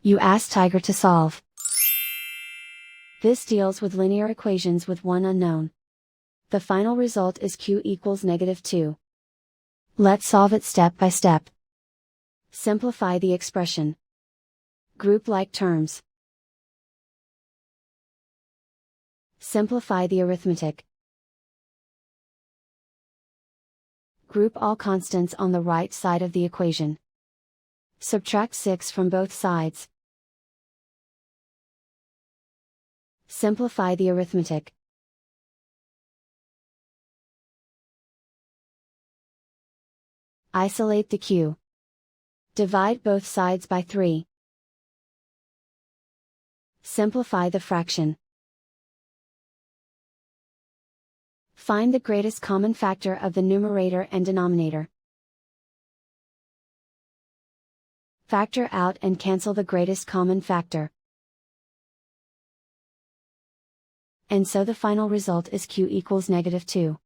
You ask Tiger to solve. This deals with linear equations with one unknown. The final result is q equals -2. Let's solve it step by step. Simplify the expression. Group like terms. Simplify the arithmetic. Group all constants on the right side of the equation. Subtract 6 from both sides. Simplify the arithmetic. Isolate the q. Divide both sides by 3. Simplify the fraction. Find the greatest common factor of the numerator and denominator. Factor out and cancel the greatest common factor. And so the final result is q equals -2.